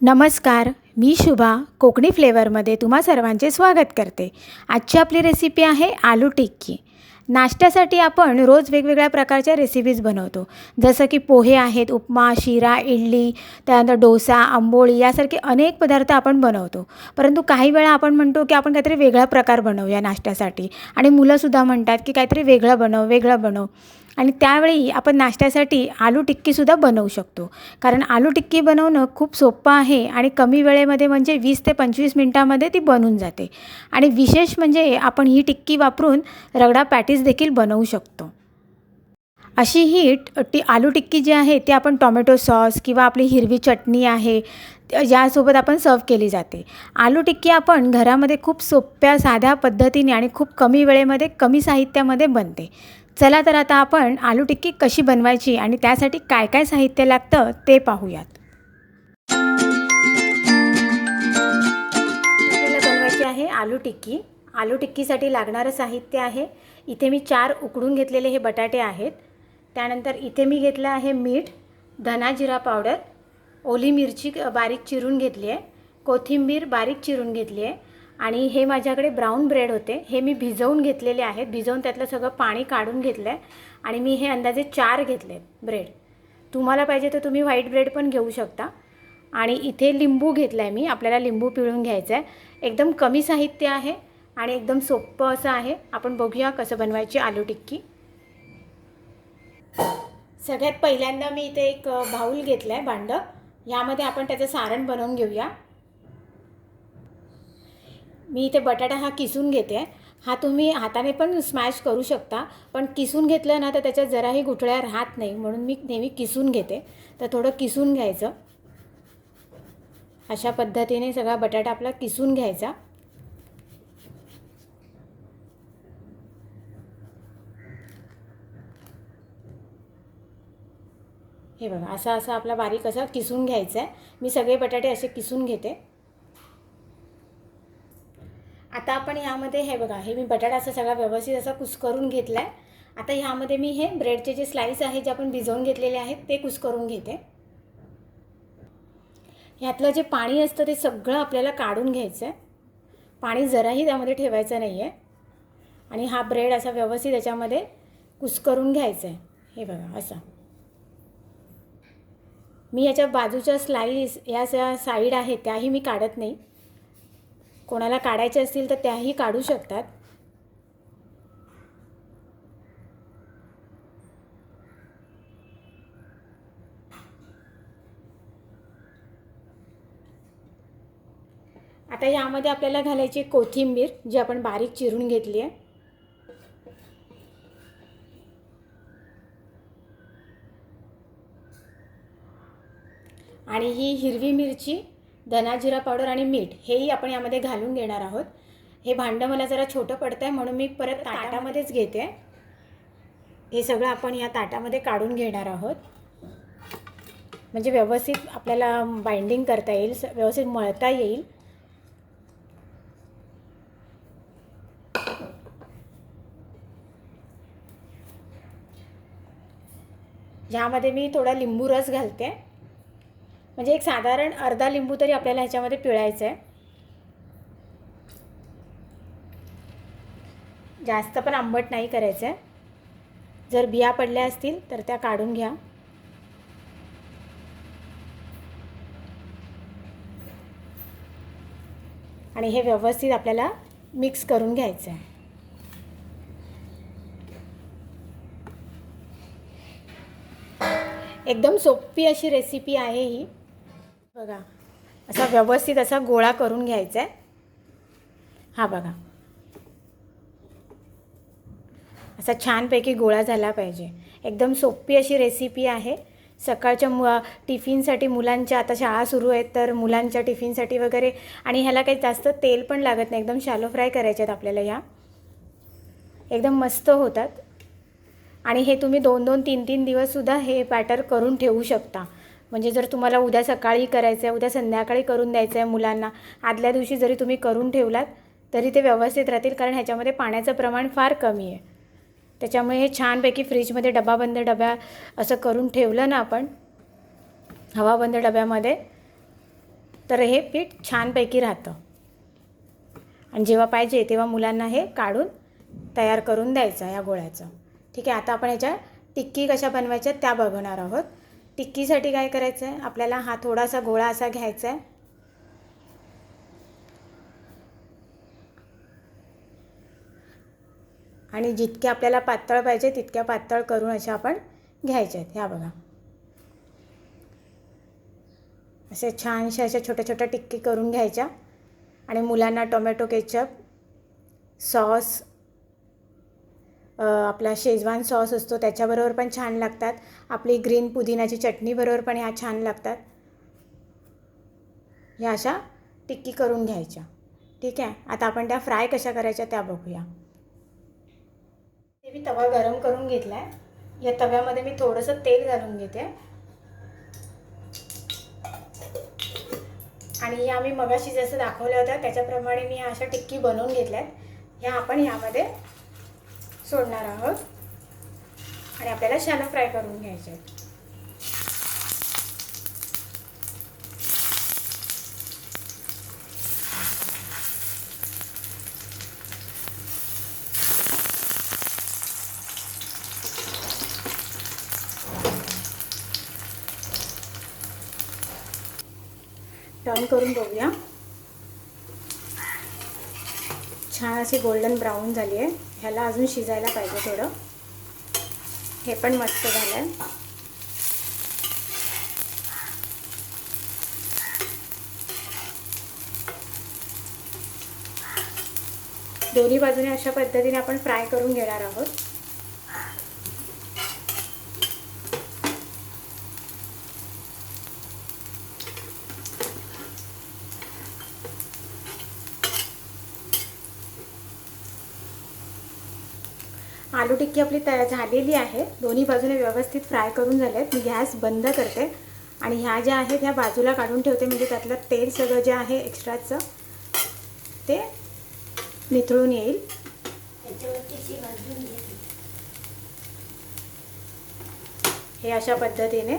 नमस्कार, मी शुभा कोकणी फ्लेवरमध्ये तुम्हा सर्वांचे स्वागत करते। आजची आपली रेसिपी आहे आलू टिक्की। नाश्त्यासाठी आपण रोज वेगवेगळ्या प्रकारच्या रेसिपीज बनवतो, जसं की पोहे आहेत, उपमा, शिरा, इडली, त्यानंतर डोसा, आंबोळी यासारखे अनेक पदार्थ आपण बनवतो। परंतु काही वेळा आपण म्हणतो की आपण काहीतरी वेगळा प्रकार बनवूया नाश्त्यासाठी, आणि मुलंसुद्धा म्हणतात की काहीतरी वेगळं बनव। आणि त्यावेळी आपण नाश्त्यासाठी आलू टिक्कीसुद्धा बनवू शकतो, कारण आलू टिक्की बनवणं खूप सोपं आहे आणि कमी वेळेमध्ये म्हणजे 20 ते 25 मिनटामध्ये ती बनून जाते। आणि विशेष म्हणजे आपण ही टिक्की वापरून रगडा पॅटीस देखील बनवू शकतो। अशी ही आलू टिक्की जी आहे ती आपण टोमॅटो सॉस किंवा आपली हिरवी चटणी आहे यासोबत आपण सर्व केली जाते। आलू टिक्की आपण घरामध्ये खूप सोप्या साध्या पद्धतीने आणि खूप कमी वेळेमध्ये कमी साहित्यामध्ये बनते। चला तर आता आपण आलू टिक्की कशी बनवायची आणि त्यासाठी काय काय साहित्य लागतं ते पाहूयात। आपल्याला बनवायची आहे आलू टिक्की। आलू टिक्कीसाठी लागणारं साहित्य आहे, इथे मी 4 उकडून घेतलेले हे बटाटे आहेत। त्यानंतर इथे मी घेतलं आहे मीठ, धना जिरा पावडर, ओली मिरची बारीक चिरून घेतली आहे, कोथिंबीर बारीक चिरून घेतली आहे, आणि हे माझ्याकडे ब्राऊन ब्रेड होते, हे मी भिजवून घेतलेले आहेत। भिजवून त्यातलं सगळं पाणी काढून घेतलं आहे आणि मी हे अंदाजे 4 घेतले ब्रेड। तुम्हाला पाहिजे तर तुम्ही व्हाईट ब्रेड पण घेऊ शकता। आणि इथे लिंबू घेतला आहे मी, आपल्याला लिंबू पिळून घ्यायचं आहे। एकदम कमी साहित्य आहे आणि एकदम सोपं असं आहे। आपण बघूया कसं बनवायची आलू टिक्की। सगळ्यात पहिल्यांदा मी इथे एक बाउल घेतला आहे, भांडं, यामध्ये आपण त्याचं सारण बनवून घेऊया। मी इथे बटाटा हा किसून घेते। हा तुम्ही हाताने पण स्मॅश करू शकता, पण किसून घेतलं ना तर त्याच्यात जराही गुठळ्या राहत नाही, म्हणून मी नेहमी किसून घेते। तर थोडं किसून घ्यायचं, अशा पद्धतीने सगळा बटाटा आपला किसून घ्यायचा। हे बघा, असा आपला बारीक असा किसून घ्यायचा आहे। मी सगळे बटाटे असे किसून घेते। आता आपण ह्यामध्ये हे बघा, हे मी बटाटा असा सगळा व्यवस्थित असा कुस्करून घेतला आहे। आता ह्यामध्ये मी हे ब्रेडचे जे स्लाइस आहेत जे आपण भिजवून घेतलेले आहेत ते कुस्करून घेते। ह्यातलं जे पाणी असतं ते सगळं आपल्याला काढून घ्यायचं आहे, पाणी जराही त्यामध्ये ठेवायचं नाही आहे। आणि हा ब्रेड असा व्यवस्थित याच्यामध्ये कुस्करून घ्यायचा आहे। हे बघा असं। मी याच्या बाजूच्या स्लाइस या साईड आहेत त्याही मी काढत नाही, कोणाला काढायचे असतील तर त्याही काढू शकतात। आता यामध्ये आपल्याला घालायची कोथिंबीर जी आपण बारीक चिरून घेतली आहे। आणि ही हिरवी मिरची, धना जिरा पावडर आणि मीठ हेही आपण यामध्ये घालून घेणार आहोत। हे भांडं मला जरा छोटं पडतं आहे म्हणून मी परत ताटामध्येच घेते। हे सगळं आपण या ताटामध्ये काढून घेणार आहोत, म्हणजे व्यवस्थित आपल्याला बाइंडिंग करता येईल, व्यवस्थित मळता येईल। ह्यामध्ये मी थोडा लिंबू रस घालते, म्हणजे एक साधारण अर्धा लिंबू तरी आपल्याला ह्याच्यामध्ये पिळायचं आहे। जास्त पण आंबट नाही करायचं आहे, जर बिया पडल्या असतील तर त्या काढून घ्या। आणि हे व्यवस्थित आपल्याला मिक्स करून घ्यायचं आहे। एकदम सोपी अशी रेसिपी आहे ही। बघा, असा व्यवस्थित असा गोळा करून घ्यायचा आहे। हा बघा, असा छानपैकी गोळा झाला पाहिजे। एकदम सोपी अशी रेसिपी आहे। सकाळच्या टिफिनसाठी मुलांच्या, आता शाळा सुरू आहेत तर मुलांच्या टिफिनसाठी वगैरे, आणि ह्याला काही जास्त तेल पण लागत नाही, एकदम शॅलो फ्राय करायचे आहेत आपल्याला। ह्या एकदम मस्त होतात आणि हे तुम्ही 2-2, 3-3 दिवससुद्धा हे बॅटर करून ठेवू शकता। म्हणजे जर तुम्हाला उद्या सकाळी करायचं आहे, उद्या संध्याकाळी करून द्यायचं आहे मुलांना, आदल्या दिवशी जरी तुम्ही करून ठेवलात तरी ते व्यवस्थित राहतील, कारण ह्याच्यामध्ये पाण्याचं प्रमाण फार कमी आहे। त्याच्यामुळे हे छानपैकी फ्रीजमध्ये डबाबंद डब्या असं करून ठेवलं ना आपण, हवाबंद डब्यामध्ये, तर हे पीठ छानपैकी राहतं आणि जेव्हा पाहिजे तेव्हा मुलांना हे काढून तयार करून द्यायचं या गोळ्याचं. ठीक आहे, आता आपण ह्याच्या टिक्की कशा बनवायच्या त्या बघणार आहोत. टिक्कीसाठी काय करायचं आहे, आपल्याला हा थोडासा गोळा असा घ्यायचा आहे आणि जितके आपल्याला पातळ पाहिजे तितक्या पातळ करून अशा आपण घ्यायच्या आहेत. ह्या बघा, असे छानशा अशा छोट्या छोट्या टिक्की करून घ्यायच्या आणि मुलांना टोमॅटो केचप सॉस, आपला शेजवान सॉस असतो त्याच्याबरोबर पण छान लागतात. आपली ग्रीन पुदिनाची चटणीबरोबर पण ह्या छान लागतात. ह्या अशा टिक्की करून घ्यायच्या. ठीक आहे, आता आपण त्या फ्राय कशा करायच्या त्या बघूया. मी तवा गरम करून घेतला आहे. या तव्यामध्ये मी थोडंसं तेल घालून घेते आणि या मी मगाशी जसं दाखवल्या होत्या त्याच्याप्रमाणे मी अशा टिक्की बनवून घेतल्या आहेत. ह्या आपण यामध्ये सोडणार आहोत आणि आपल्याला शॅलो फ्राय करून घ्यायचे आहेत. टर्न करून बघूया. छान अशी गोल्डन ब्राऊन झाली आहे. ह्याला अजून शिजायला पाहिजे थोडं. हे पण मस्त झालं आहे. दोन्ही बाजूने अशा पद्धतीने आपण फ्राय करून घेणार आहोत. आलू टिक्की आपली तयार झालेली आहे. दोन्ही बाजूने व्यवस्थित फ्राय करून झाले आहेत. मी गॅस बंद करते आणि ह्या ज्या आहेत ह्या बाजूला काढून ठेवते, म्हणजे त्यातलं तेल सगळं जे आहे एक्स्ट्राचं ते निथळून येईल. हे अशा पद्धतीने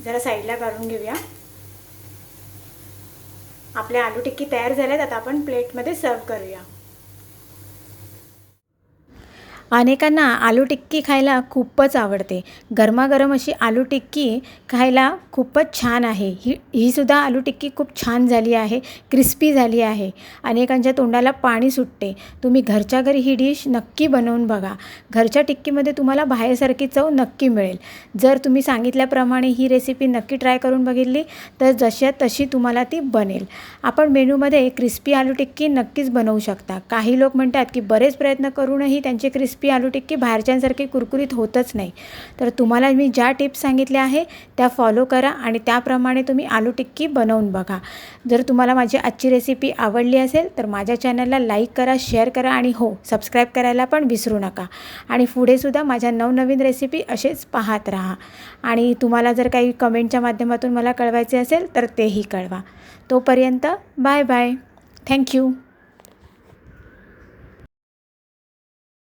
जरा साईडला काढून घेऊया. आपल्या आलू टिक्की तयार झाल्यात. आता आपण प्लेटमध्ये सर्व करूया. अनेकांना आलू टिक्की खायला खूपच आवडते. गरमागरम अशी आलू टिक्की खायला खूपच छान आहे. ही सुद्धा आलू टिक्की खूप छान झाली आहे, क्रिस्पी झाली आहे. अनेकांच्या तोंडाला पाणी सुटते. तुम्ही घरच्या घरी ही डिश नक्की बनवून बघा. घरच्या टिक्कीमध्ये तुम्हाला बाहेरसारखी चव नक्की मिळेल. जर तुम्ही सांगितल्याप्रमाणे ही रेसिपी नक्की ट्राय करून बघितली तर जशा तशी तुम्हाला ती बनेल. आपण मेनूमध्ये क्रिस्पी आलू टिक्की नक्कीच बनवू शकता. काही लोक म्हणतात की बरेच प्रयत्न करूनही त्यांचे क्रिस्पी आलू टिक्की बाहेरच्यांसारखी कुरकुरीत होतच नाही. तर तुम्हाला मी ज्या टिप्स सांगितल्या आहे त्या फॉलो करा आणि त्याप्रमाणे तुम्ही आलू टिक्की बनवून बघा. जर तुम्हाला माझी आजची रेसिपी आवडली असेल तर माझ्या चॅनलला लाईक करा, शेअर करा आणि हो, सबस्क्राईब करायला पण विसरू नका. आणि पुढेसुद्धा माझ्या नवनवीन रेसिपी असेच पाहत राहा. आणि तुम्हाला जर काही कमेंटच्या माध्यमातून मला कळवायचे असेल तर तेही कळवा. तोपर्यंत बाय बाय. थँक्यू.